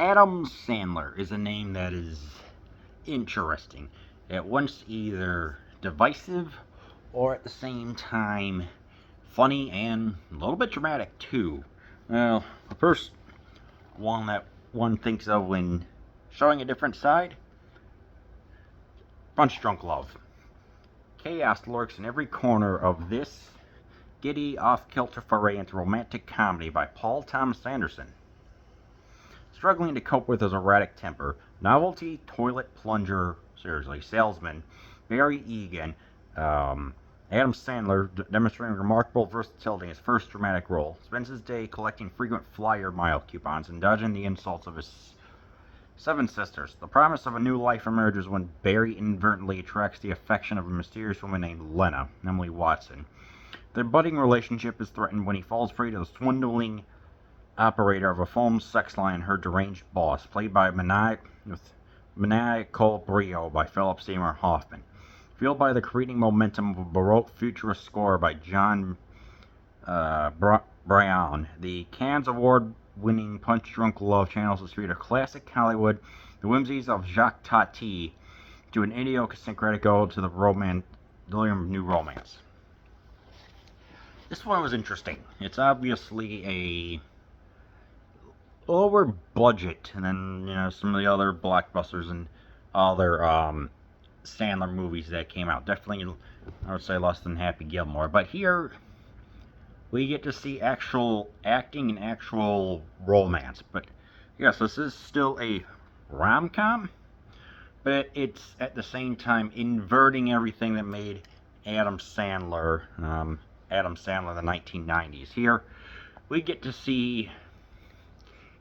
Adam Sandler is a name that is interesting. At once either divisive or at the same time funny and a little bit dramatic too. Well, the first one that one thinks of when showing a different side, Punch Drunk Love. Chaos lurks in every corner of this giddy, off-kilter foray into romantic comedy by Paul Thomas Anderson. Struggling to cope with his erratic temper, novelty toilet plunger, salesman Barry Egan, Adam Sandler, demonstrating remarkable versatility in his first dramatic role, spends his day collecting frequent flyer mile coupons and dodging the insults of his seven sisters. The promise of a new life emerges when Barry inadvertently attracts the affection of a mysterious woman named Lena, Emily Watson. Their budding relationship is threatened when he falls prey to the swindling operator of a phone sex line and her deranged boss, played by maniacal brio by Philip Seymour Hoffman. Fueled by the creating momentum of a Baroque futurist score by John Brown, the Cannes Award-winning Punch Drunk Love channels the spirit of classic Hollywood, the whimsies of Jacques Tati, to an idiosyncratic ode to the delirium of new romance. This one was interesting. It's obviously a lower budget than some of the other blockbusters and other Sandler movies that came out. Definitely, I would say, less than Happy Gilmore. But here, we get to see actual acting and actual romance. But yes, this is still a rom-com, but it's at the same time inverting everything that made Adam Sandler in the 1990s. Here, we get to see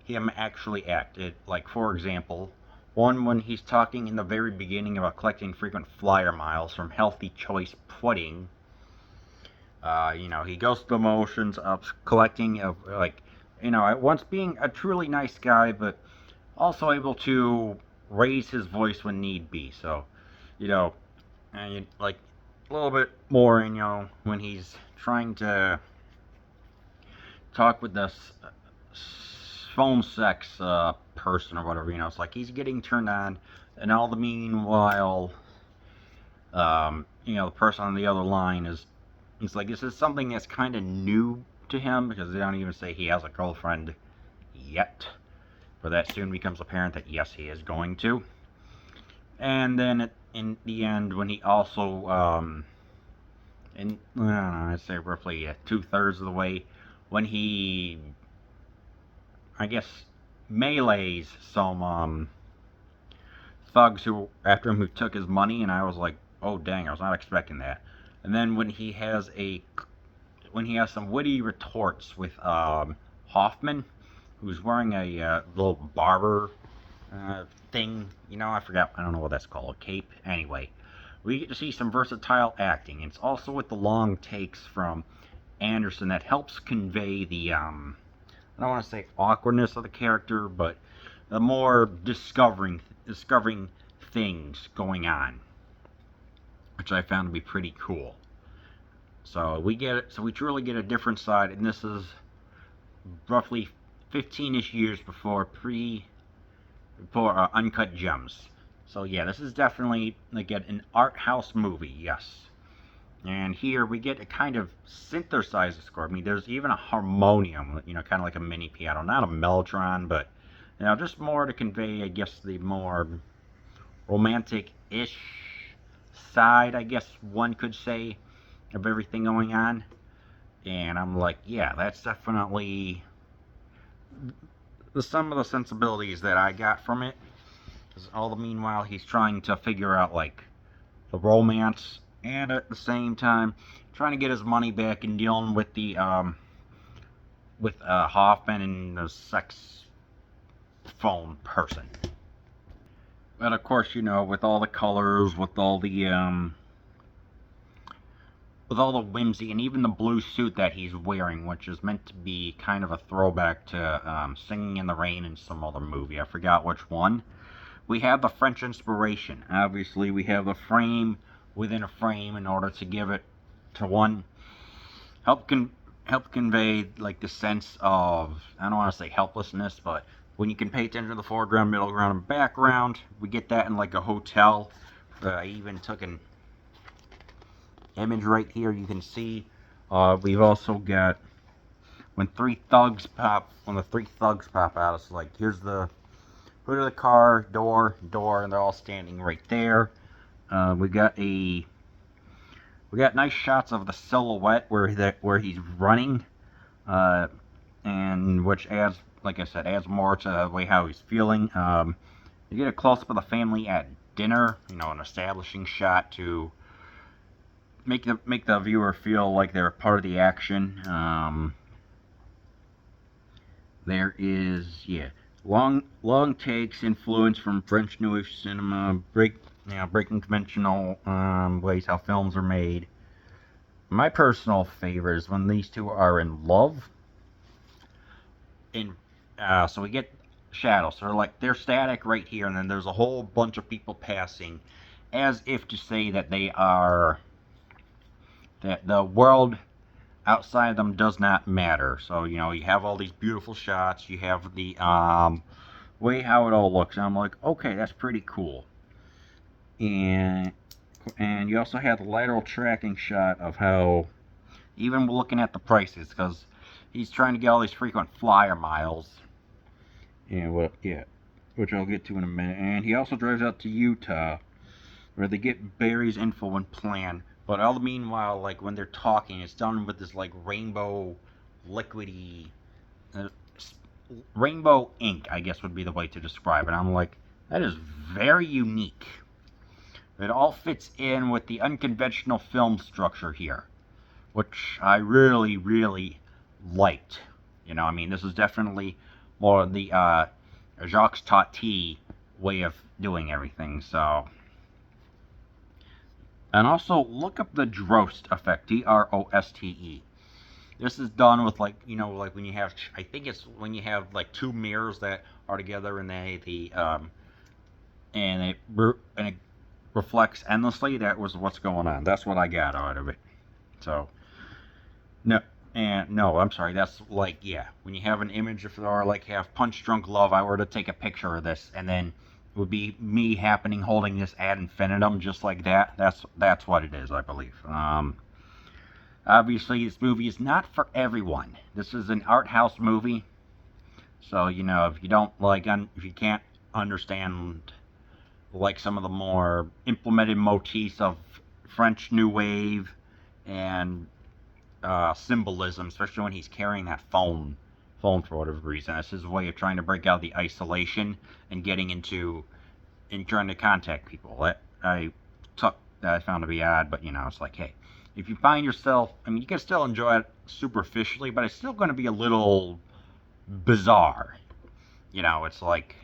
him actually act. Like, for example, when he's talking in the very beginning about collecting frequent flyer miles from Healthy Choice Pudding. He goes through the motions of collecting, at once being a truly nice guy, but also able to raise his voice when need be. So, and like a little bit more, when he's trying to talk with this phone sex person or whatever, it's like he's getting turned on, and all the meanwhile, the person on the other line it's like this is something that's kind of new to him, because they don't even say he has a girlfriend yet, but that soon becomes apparent that yes, he is going to. And then in the end, when he also, I'd say roughly 2/3 of the way, when he, I guess, melees some thugs who after him who took his money, and I was like, oh dang, I was not expecting that. And then when he has some witty retorts with Hoffman, who's wearing a little barber thing, I don't know what that's called, a cape. Anyway, we get to see some versatile acting. It's also with the long takes from Anderson that helps convey the I don't want to say awkwardness of the character, but the more discovering things going on, which I found to be pretty cool. So we truly get a different side, and this is roughly 15-ish years before Uncut Gems. So yeah, this is definitely an art house movie, yes. And here we get a kind of synthesizer score. I mean, there's even a harmonium, kind of like a mini piano, not a mellotron, but just more to convey, I guess, the more romantic-ish side, I guess one could say, of everything going on. And I'm like, yeah, that's definitely some of the sensibilities that I got from it. Because all the meanwhile, he's trying to figure out, the romance, and at the same time, trying to get his money back and dealing with the, Hoffman and the sex phone person. But of course, with all the colors, with all the whimsy, and even the blue suit that he's wearing, which is meant to be kind of a throwback to Singing in the Rain in some other movie. I forgot which one. We have the French inspiration. Obviously, we have the frame within a frame in order to give it to one. Help convey, the sense of, I don't want to say helplessness, but when you can pay attention to the foreground, middle ground, and background. We get that in like a hotel. I even took an image right here. You can see. We've also got when the three thugs pop out. It's like here's the hood of the car, door, and they're all standing right there. We got nice shots of the silhouette where he's running, and which adds, like I said, adds more to the way how he's feeling. You get a close up of the family at dinner, an establishing shot to make the viewer feel like they're a part of the action. There is long takes influence from French New Wave cinema, breaking conventional ways how films are made. My personal favorite is when these two are in love. So we get shadows. So they're static right here, and then there's a whole bunch of people passing, as if to say that that the world outside of them does not matter. So you have all these beautiful shots. You have the way how it all looks. And I'm like, okay, that's pretty cool. And you also have the lateral tracking shot of how, even looking at the prices, because he's trying to get all these frequent flyer miles. And which I'll get to in a minute. And he also drives out to Utah, where they get Barry's info and plan. But all the meanwhile, like when they're talking, it's done with this like rainbow liquidy, rainbow ink, I guess would be the way to describe it. I'm like, that is very unique. It all fits in with the unconventional film structure here, which I really, really liked. This is definitely more of the Jacques Tati way of doing everything. So, and also look up the Droste effect, D-R-O-S-T-E. This is done with like when you have, I think it's when you have like two mirrors that are together and it reflects endlessly. That was what's going on. That's what I got out of it. So, no, I'm sorry. That's like, when you have an image, if there are like have Punch Drunk Love, I were to take a picture of this, and then it would be me holding this ad infinitum just like that. That's what it is, I believe. Obviously, this movie is not for everyone. This is an art house movie, so if you don't if you can't understand like some of the more implemented motifs of French New Wave and symbolism, especially when he's carrying that phone for whatever reason. That's his way of trying to break out of the isolation and trying to contact people. That I found to be odd, but it's like, hey, if you find yourself, you can still enjoy it superficially, but it's still going to be a little bizarre. It's like,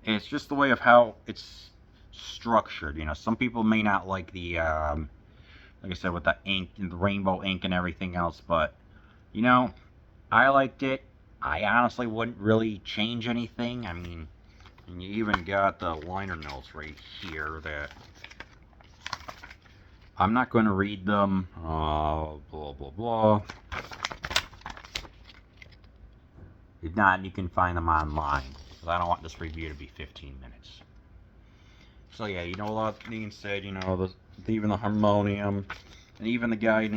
it's just the way of how it's structured. Some people may not like the, like I said, with the ink, the rainbow ink and everything else, but, I liked it. I honestly wouldn't really change anything. And you even got the liner notes right here that I'm not going to read them. Blah, blah, blah. If not, you can find them online. Because I don't want this review to be 15 minutes. So yeah, a lot being said, even the harmonium, and even the guy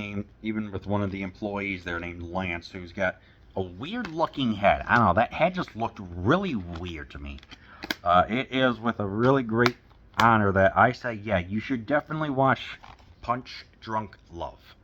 even with one of the employees there named Lance, who's got a weird looking head. I don't know, that head just looked really weird to me. It is with a really great honor that I say, yeah, you should definitely watch Punch Drunk Love.